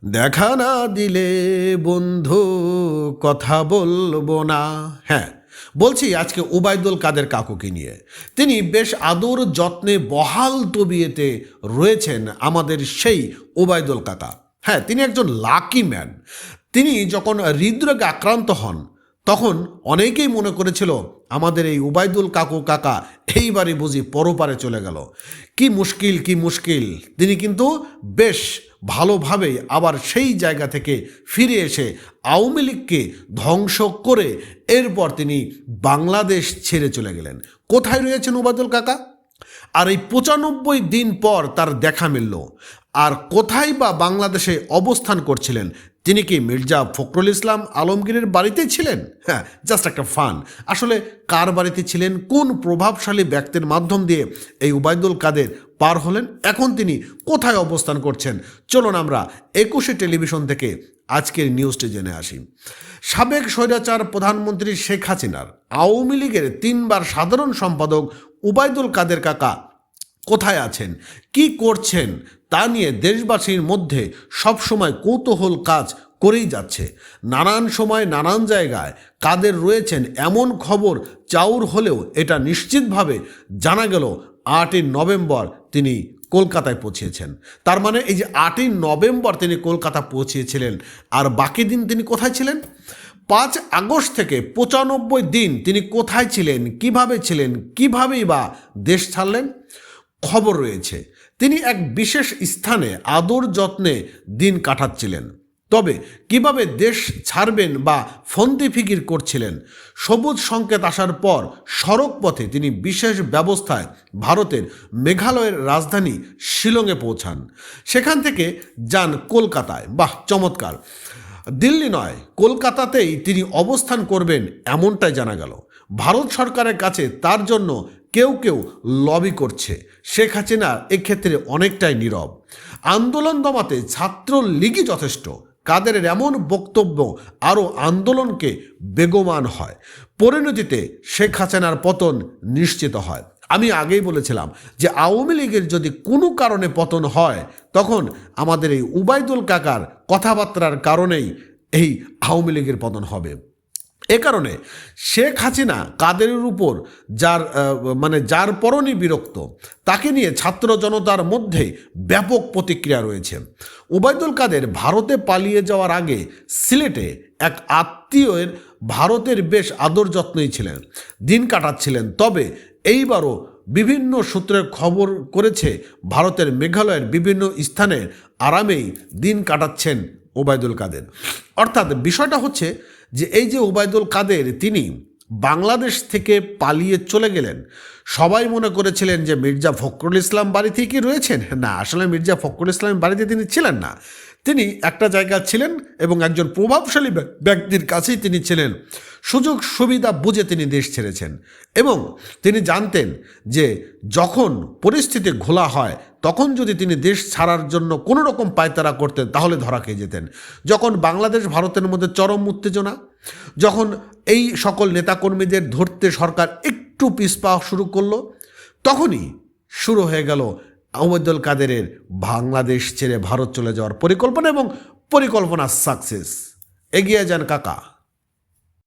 দেখা না দিলে বন্ধু কথা বলবো না। হ্যাঁ, বলছি আজকে ওবায়দুল কাদের কাকুকে নিয়ে। তিনি বেশ আদর যত্নে বহাল তবিয়েতে রয়েছেন আমাদের সেই ওবায়দুল কাকা। হ্যাঁ, তিনি একজন লাকি ম্যান। তিনি যখন হৃদরোগে আক্রান্ত হন তখন অনেকেই মনে করেছিল আমাদের এই ওবায়দুল কাকা এইবারই বুঝি পরপারে চলে গেল। কি মুশকিল। তিনি কিন্তু বেশ ভালোভাবেই আবার সেই জায়গা থেকে ফিরে এসে আওয়ামী লীগকে ধ্বংস করে এরপর তিনি বাংলাদেশ ছেড়ে চলে গেলেন। কোথায় রয়েছেন ওবায়দুল কাকা? আর এই ৯৫ দিন পর তার দেখা মিলল। আর কোথায় বা বাংলাদেশে অবস্থান করছিলেন? তিনি কি মির্জা ফখরুল ইসলাম আলমগীরের বাড়িতেই ছিলেন? হ্যাঁ, জাস্ট একটা ফান। আসলে কার বাড়িতে ছিলেন, কোন প্রভাবশালী ব্যক্তির মাধ্যম দিয়ে এই ওবায়দুল কাদের পার হলেন, এখন তিনি কোথায় অবস্থান করছেন, চলুন আমরা ২১শে টেলিভিশন থেকে আজকের নিউজটি জেনে আসি। সাবেক স্বৈরাচার প্রধানমন্ত্রী শেখ হাসিনার আওয়ামী লীগের ৩বার সাধারণ সম্পাদক ওবায়দুল কাদের কাকা কোথায় আছেন, কি করছেন তা নিয়ে দেশবাসীর মধ্যে সবসময় কৌতূহল কাজ করেই যাচ্ছে। নানান সময় নানান জায়গায় কাদের রয়েছেন এমন খবর চাউর হলেও এটা নিশ্চিতভাবে জানা গেল ৮ই নভেম্বর তিনি কলকাতায় পৌঁছেছেন। তার মানে এই যে ৮ই নভেম্বর তিনি কলকাতা পৌঁছেছিলেন, আর বাকি দিন তিনি কোথায় ছিলেন? ৫ আগস্ট থেকে ৯৫ দিন তিনি কোথায় ছিলেন, কিভাবেই বা দেশ ছাড়লেন? খবর রয়েছে তিনি এক বিশেষ স্থানে আদর যত্নে দিন কাটাচ্ছিলেন। তবে কিভাবে দেশ ছাড়বেন বা ফন্দি ফিকির করছিলেন? সবুজ সংকেত আসার পর সড়ক পথে তিনি বিশেষ ব্যবস্থায় ভারতের মেঘালয়ের রাজধানী শিলংয়ে পৌঁছান। সেখান থেকে যান কলকাতায়। বাহ, চমৎকার। দিল্লি নয়, কলকাতাতেই তিনি অবস্থান করবেন এমনটাই জানা গেল। ভারত সরকারের কাছে তার জন্য কেউ লবি করছে। শেখ হাসিনা এক্ষেত্রে অনেকটাই নীরব। আন্দোলন দমাতে ছাত্রলীগই যথেষ্ট। কাদেরের এমন বক্তব্য আরও আন্দোলনকে বেগবান হয়। পরিণতিতে শেখ হাসিনার পতন নিশ্চিত হয়। আমি আগেই বলেছিলাম যে আওয়ামী লীগের যদি কোনো কারণে পতন হয় তখন আমাদের এই ওবায়দুল কাকার কথাবার্তার কারণেই এই আওয়ামী লীগের পতন হবে। এ কারণে শেখ হাসিনা কাদেরের উপর যার পরনই বিরক্ত, তাকে নিয়ে ছাত্র জনতার মধ্যে ব্যাপক প্রতিক্রিয়া রয়েছে। ওবায়দুল কাদের ভারতে পালিয়ে যাওয়ার আগে সিলেটে এক আত্মীয়ের ভারতের বেশ আদর যত্নই ছিলেন, দিন কাটাচ্ছিলেন। তবে এইবারও বিভিন্ন সূত্রের খবর করেছে ভারতের মেঘালয়ের বিভিন্ন স্থানে আরামেই দিন কাটাচ্ছেন ওবায়দুল কাদের। অর্থাৎ বিষয়টা হচ্ছে যে এই যে ওবায়দুল কাদের তিনি বাংলাদেশ থেকে পালিয়ে চলে গেলেন, সবাই মনে করেছিলেন যে মির্জা ফখরুল ইসলাম বাড়িতেই কি রয়েছেন। না, আসলে মির্জা ফখরুল ইসলামের বাড়িতে তিনি ছিলেন না। তিনি একটা জায়গায় ছিলেন এবং একজন প্রভাবশালী ব্যক্তির কাছেই তিনি ছিলেন। সুযোগ সুবিধা বুঝে তিনি দেশ ছেড়েছেন এবং তিনি জানতেন যে যখন পরিস্থিতি ঘোলা হয় তখন যদি তিনি দেশ ছাড়ার জন্য কোনো রকম পায়তারা করতেন তাহলে ধরা খেয়ে যেতেন। যখন বাংলাদেশ ভারতের মধ্যে চরম উত্তেজনা, যখন এই সকল নেতাকর্মীদের ধরতে সরকার একটু পিছপা শুরু করলো, তখনই শুরু হয়ে গেল ওবায়দুল কাদেরের বাংলাদেশ ছেড়ে ভারত চলে যাওয়ার পরিকল্পনা এবং পরিকল্পনা সাকসেস। এগিয়ে যান কাকা।